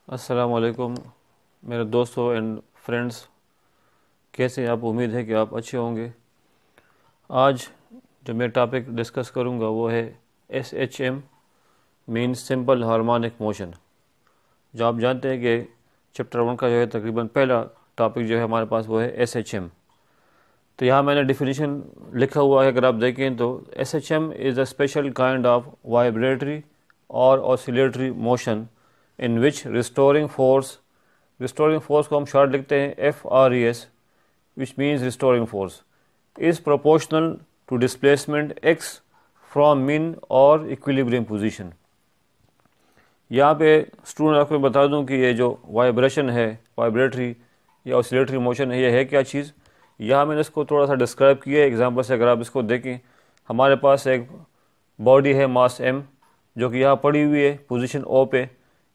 अस्सलामुअलैकुम मेरे दोस्तों एंड फ्रेंड्स, कैसे हैं आप? उम्मीद है कि आप अच्छे होंगे। आज जो मैं टॉपिक डिस्कस करूंगा वो है SHM means simple harmonic motion. जो आप जानते हैं कि चैप्टर 1 का जो है तकरीबन पहला टॉपिक जो है हमारे पास वो है SHM। तो यहाँ मैंने डिफिनीशन लिखा हुआ है, अगर आप देखें तो SHM is a special kind of vibratory और oscillatory motion in which restoring force को हम शॉर्ट लिखते हैं FRES, which means restoring force is proportional to displacement x from mean और इक्विलिब्रियम पोजीशन। यहाँ पे स्टूडेंट आपको बता दूं कि ये जो वाइब्रेशन है, वाइब्रेटरी या ऑसिलेटरी मोशन है, ये है क्या चीज़। यहाँ मैंने इसको थोड़ा सा डिस्क्राइब किया है एग्जांपल से। अगर आप इसको देखें, हमारे पास एक बॉडी है मास m, जो कि यहाँ पड़ी हुई है पोजीशन O पे।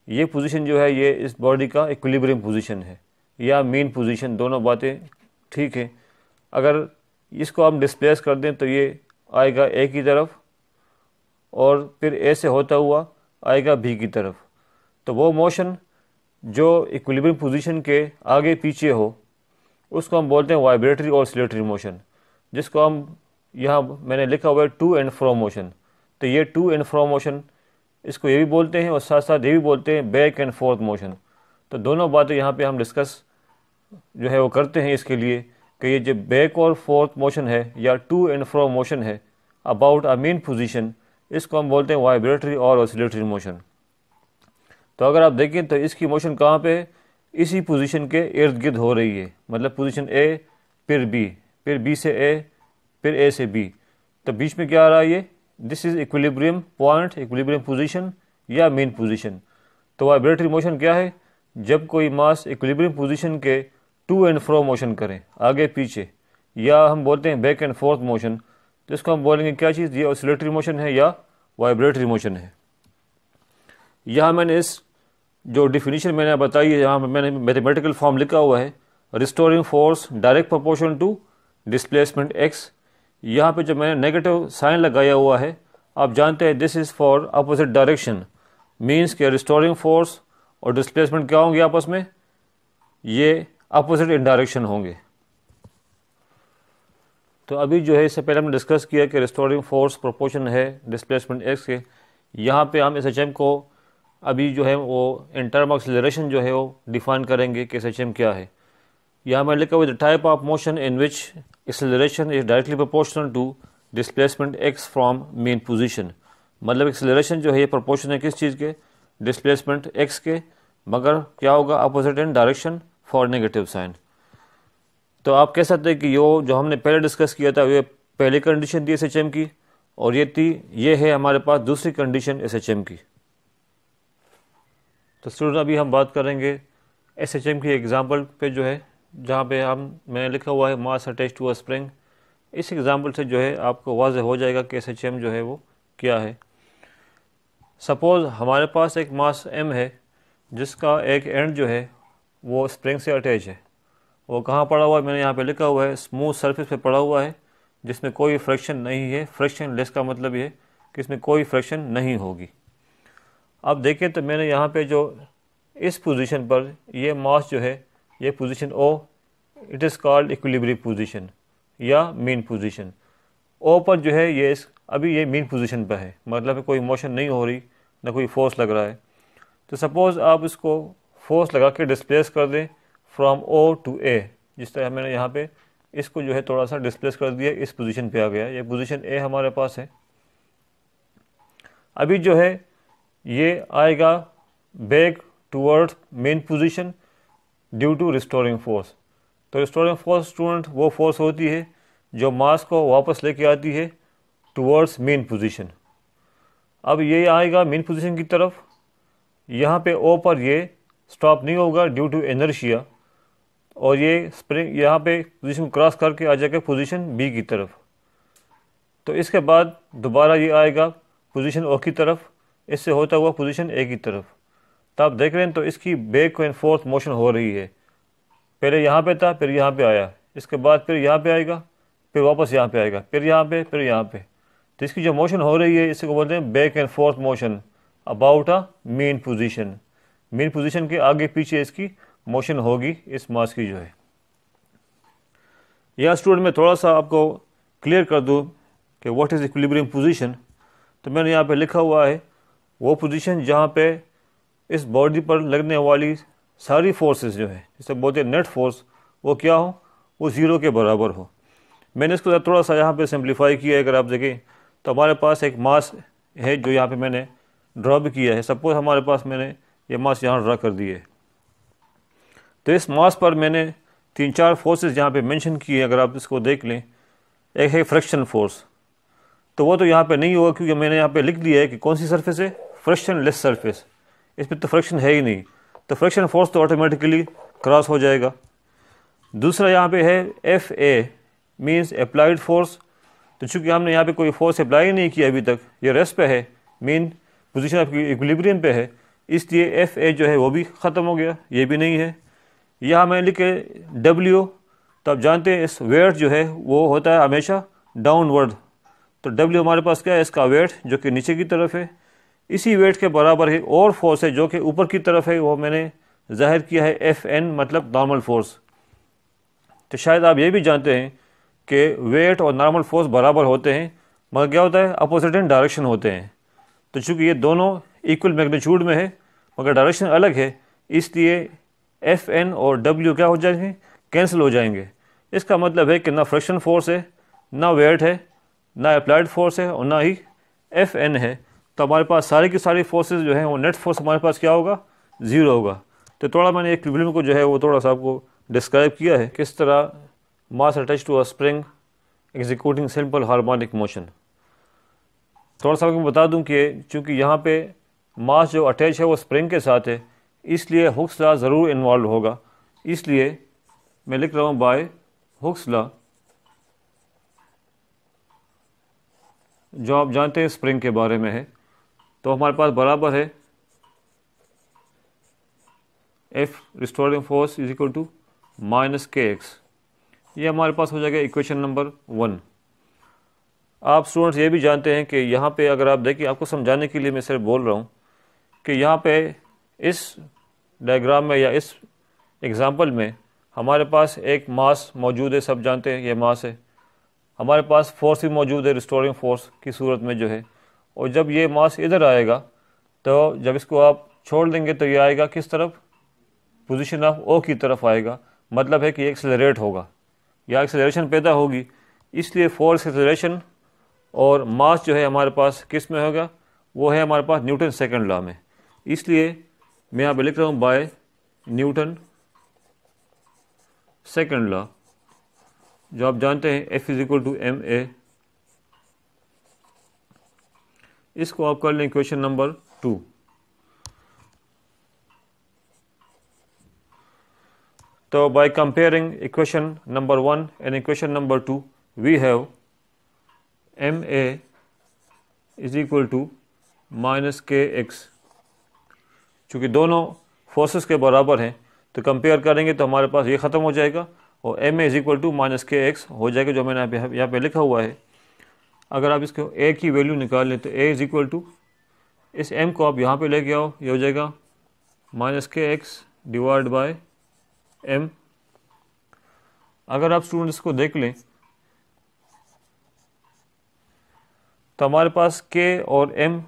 ये पोजीशन जो है ये इस बॉडी का इक्विलिब्रियम पोजीशन है या मीन पोजीशन, दोनों बातें ठीक है। अगर इसको हम डिस्प्लेस कर दें तो ये आएगा A की तरफ और फिर A से होता हुआ आएगा B की तरफ। तो वो मोशन जो इक्विलिब्रियम पोजीशन के आगे पीछे हो उसको हम बोलते हैं वाइब्रेटरी और ऑसिलेटरी मोशन, जिसको हम यहाँ मैंने लिखा हुआ है टू एंड फ्रो मोशन। तो ये टू एंड फ्रो मोशन इसको ये भी बोलते हैं और साथ साथ ये भी बोलते हैं बैक एंड फोर्थ मोशन। तो दोनों बातें यहाँ पे हम डिस्कस जो है वो करते हैं इसके लिए कि ये जो बैक और फोर्थ मोशन है या टू एंड फ्रो मोशन है अबाउट अ मीन पोजीशन, इसको हम बोलते हैं वाइब्रेटरी और ऑसिलेटरी मोशन। तो अगर आप देखें तो इसकी मोशन कहाँ पे है, इसी पोजीशन के इर्द गिर्द हो रही है। मतलब पोजीशन A फिर B, फिर B से A, फिर A से B। तो बीच में क्या आ रहा है ये, this is equilibrium point, equilibrium position या मीन पोजीशन। तो वाइब्रेटरी मोशन क्या है, जब कोई मास इक्विलिब्रियम पोजीशन के टू एंड फ्रो मोशन करें, आगे पीछे, या हम बोलते हैं बैक एंड फोर्थ मोशन, तो इसको हम बोलेंगे क्या चीज़, ये ऑसिलेटरी मोशन है या वाइब्रेटरी मोशन है। यहाँ मैंने इस जो डिफिनीशन मैंने बताई है, यहाँ मैंने मैथमेटिकल फॉर्म लिखा हुआ है, restoring force direct proportion to displacement x। यहाँ पे जो मैंने नेगेटिव साइन लगाया हुआ है, आप जानते हैं this is for opposite direction, means के रिस्टोरिंग फोर्स और डिस्प्लेसमेंट क्या होंगे आपस में, ये अपोजिट इन डायरेक्शन होंगे। तो अभी जो है इससे पहले हमने डिस्कस किया कि रिस्टोरिंग फोर्स प्रोपोर्शन है डिस्प्लेसमेंट x के। यहाँ पे हम SHM को अभी जो है वो इन टर्म ऑफ एक्सेलरेशन जो है वो डिफाइन करेंगे कि SHM क्या है। यहाँ मैं लिखा हुआ the type of motion in which acceleration is directly proportional to displacement x from mean position. मतलब एक्सेलरेशन जो है ये प्रोपोर्शन है किस चीज़ के, डिस्प्लेसमेंट x के, मगर क्या होगा, opposite in direction for negative sign. तो आप कह सकते हैं कि जो हमने पहले डिस्कस किया था ये पहली कंडीशन थी SHM की, और ये है हमारे पास दूसरी कंडीशन SHM की। तो स्टूडेंट अभी हम बात करेंगे SHM की एग्जांपल पे जो है, जहाँ पे मैंने लिखा हुआ है mass attach to a spring. इस एग्जांपल से जो है आपको वाज़ेह हो जाएगा कि SHM जो है वो क्या है। सपोज़ हमारे पास एक मास M है जिसका एक एंड जो है वो स्प्रिंग से अटैच है। वो कहाँ पड़ा हुआ है, मैंने यहाँ पे लिखा हुआ है स्मूथ सरफेस पे पड़ा हुआ है जिसमें कोई फ्रिक्शन नहीं है। फ्रिक्शन लेस का मतलब ये कि इसमें कोई फ्रिक्शन नहीं होगी। अब देखें तो मैंने यहाँ पे जो इस पोजीशन पर ये मास जो है, ये position O, it is called equilibrium position या मीन पोजीशन। O पर जो है ये अभी ये मीन पोजीशन पर है, मतलब कोई मोशन नहीं हो रही, ना कोई फोर्स लग रहा है। तो सपोज़ आप इसको फोर्स लगा के डिस्प्लेस कर दें फ्रॉम O टू A, जिस तरह मैंने यहाँ पे इसको जो है थोड़ा सा डिस्प्लेस कर दिया, इस पोजीशन पे आ गया। ये पोजीशन A हमारे पास है। अभी जो है ये आएगा back toward mean position due to restoring force. तो रिस्टोरिंग फोर्स स्टूडेंट वो फोर्स होती है जो मास को वापस लेके आती है टूवर्ड्स मेन पोजीशन। अब ये आएगा मेन पोजीशन की तरफ, यहाँ पे O पर ये स्टॉप नहीं होगा ड्यू टू इनर्शिया, और ये स्प्रिंग यहाँ पे पोजीशन क्रॉस करके आ जाएगा पोजीशन B की तरफ। तो इसके बाद दोबारा ये आएगा पोजीशन O की तरफ, इससे होता हुआ पोजीशन A की तरफ। तो आप देख रहे हैं तो इसकी बैक एंड फोर्थ मोशन हो रही है। पहले यहाँ पे था, फिर यहाँ पे आया, इसके बाद फिर यहाँ पे आएगा, फिर वापस यहाँ पे आएगा, फिर यहाँ पे, फिर यहाँ पे। तो इसकी जो मोशन हो रही है इसी को बोलते हैं back and fourth motion about a main position. Main position के आगे पीछे इसकी मोशन होगी इस मास की जो है। यह स्टूडेंट मैं थोड़ा सा आपको क्लियर कर दूं कि व्हाट इज़ इक्विलिब्रियम पोजीशन। तो मैंने यहाँ पे लिखा हुआ है वो पोजीशन जहाँ पे इस बॉडी पर लगने वाली सारी फोर्सेस जो है, जिसे बोलते हैं नेट फोर्स, वो क्या हो, वो ज़ीरो के बराबर हो। मैंने इसको थोड़ा सा यहाँ पे सिंप्लीफाई किया है। अगर आप देखें तो हमारे पास एक मास है जो यहाँ पे मैंने ड्रा भी किया है। सपोज हमारे पास मैंने ये मास यहाँ ड्रा कर दिए, तो इस मास पर मैंने 3-4 फोर्सेस यहाँ पे मेंशन की है। अगर आप इसको देख लें, एक है फ्रिक्शन फोर्स, तो वो तो यहाँ पे नहीं होगा क्योंकि मैंने यहाँ पे लिख दिया है कि कौन सी सरफेस है, फ्रिक्शन लेस सरफेस, इसमें तो फ्रिक्शन है ही नहीं, तो फ्रिक्शन फोर्स तो ऑटोमेटिकली क्रॉस हो जाएगा। दूसरा यहाँ पे है F A means applied force, तो चूँकि हमने यहाँ पे कोई फोर्स अप्लाई ही नहीं किया अभी तक, ये रेस्ट पे है, मेन पोजीशन आपकी इक्विलिब्रियम पे है, इसलिए एफ ए जो है वो भी ख़त्म हो गया, ये भी नहीं है। यहाँ मैं लिखे डब्ल्यू, तो आप जानते हैं इस वेट जो है वो होता है हमेशा डाउनवर्ड, तो डब्ल्यू हमारे पास क्या है, इसका वेट जो कि नीचे की तरफ है। इसी वेट के बराबर है और फोर्स है जो कि ऊपर की तरफ है, वो मैंने जाहिर किया है एफ एन, मतलब नॉर्मल फोर्स। तो शायद आप ये भी जानते हैं कि वेट और नॉर्मल फोर्स बराबर होते हैं, मगर क्या होता है, अपोजिट इन डायरेक्शन होते हैं। तो चूँकि ये दोनों इक्वल मैग्नीट्यूड में है मगर डायरेक्शन अलग है, इसलिए एफ एन और डब्ल्यू क्या हो जाएंगे, कैंसिल हो जाएंगे। इसका मतलब है कि ना फ्रिक्शन फोर्स है, ना वेट है, ना अप्लाइड फोर्स है और ना ही एफ एन है। तो हमारे पास सारी की सारी फोर्सेस जो हैं वो नेट फोर्स हमारे पास क्या होगा, ज़ीरो होगा। तो थोड़ा मैंने इक्विलिब्रियम को जो है वो थोड़ा सा आपको डिस्क्राइब किया है, किस तरह mass attach to a spring executing simple harmonic motion. थोड़ा सा आपको बता दूं कि चूँकि यहाँ पे मास जो अटैच है वो स्प्रिंग के साथ है, इसलिए हुक्स लॉ ज़रूर इन्वॉल्व होगा। इसलिए मैं लिख रहा हूँ बाय हुक्स लॉ, जो आप जानते हैं स्प्रिंग के बारे में है। तो हमारे पास बराबर है F restoring force is equal to minus K X. ये हमारे पास हो जाएगा इक्वेशन नंबर 1। आप स्टूडेंट्स ये भी जानते हैं कि यहाँ पे अगर आप देखिए, आपको समझाने के लिए मैं सिर्फ बोल रहा हूँ कि यहाँ पे इस डायग्राम में या इस एग्जांपल में हमारे पास एक मास मौजूद है, सब जानते हैं ये मास है। हमारे पास फोर्स भी मौजूद है रिस्टोरिंग फोर्स की सूरत में जो है, और जब ये मास इधर आएगा तो जब इसको आप छोड़ देंगे तो ये आएगा किस तरफ, पोजीशन ऑफ ओ की तरफ आएगा। मतलब है कि ये एक्सेलरेट होगा या एक्सेलरेशन पैदा होगी। इसलिए फोर्स, एक्सेलरेशन और मास जो है हमारे पास किस में होगा, वो है हमारे पास न्यूटन सेकंड लॉ में। इसलिए मैं यहाँ पे लिख रहा हूँ बाय न्यूटन सेकंड लॉ, जो आप जानते हैं F is equal to M A. इसको आप कर लें इक्वेशन नंबर 2। तो by comparing equation number 1 and equation number 2 we have M A is equal to minus K X. चूँकि दोनों फोर्सेस के बराबर हैं तो कंपेयर करेंगे तो हमारे पास ये ख़त्म हो जाएगा और M A is equal to minus K X हो जाएगा, जो मैंने यहाँ पे लिखा हुआ है। अगर आप इसको ए की वैल्यू निकाल लें तो ए इज इक्वल टू, इस एम को आप यहाँ पे लेके आओ, ये हो जाएगा minus K x divide by M. अगर आप स्टूडेंट्स को देख लें तो हमारे पास के और एम,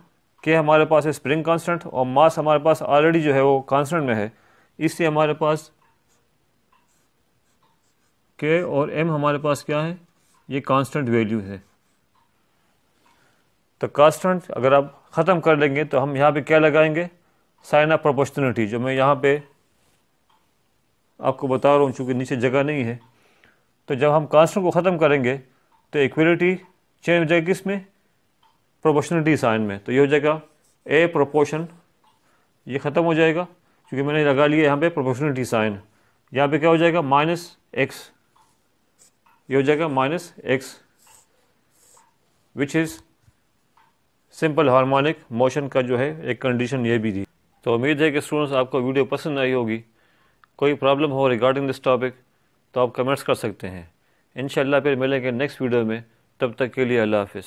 के हमारे पास है स्प्रिंग कांस्टेंट और मास हमारे पास ऑलरेडी जो है वो कांस्टेंट में है, इससे हमारे पास के और एम हमारे पास क्या है, ये कांस्टेंट वैल्यू है। तो कांस्टेंट अगर आप ख़त्म कर लेंगे तो हम यहाँ पे क्या लगाएंगे, साइन ऑफ प्रोपोर्शनलिटी, जो मैं यहाँ पे आपको बता रहा हूँ चूँकि नीचे जगह नहीं है। तो जब हम कांस्टेंट को ख़त्म करेंगे तो इक्वलिटी चेंज हो जाएगी किस में, प्रोपोर्शनलिटी साइन में। तो ये हो जाएगा ए प्रोपोर्शन, ये ख़त्म हो जाएगा क्योंकि मैंने लगा लिया यहाँ पे प्रोपोर्शनलिटी साइन। यहाँ पे क्या हो जाएगा, माइनस एक्स, ये हो जाएगा minus x, which is simple harmonic motion का जो है एक कंडीशन ये भी थी। तो उम्मीद है कि स्टूडेंट्स आपको वीडियो पसंद आई होगी। कोई प्रॉब्लम हो रिगार्डिंग दिस टॉपिक तो आप कमेंट्स कर सकते हैं। इंशाल्लाह फिर मिलेंगे नेक्स्ट वीडियो में, तब तक के लिए अल्लाह हाफिज़।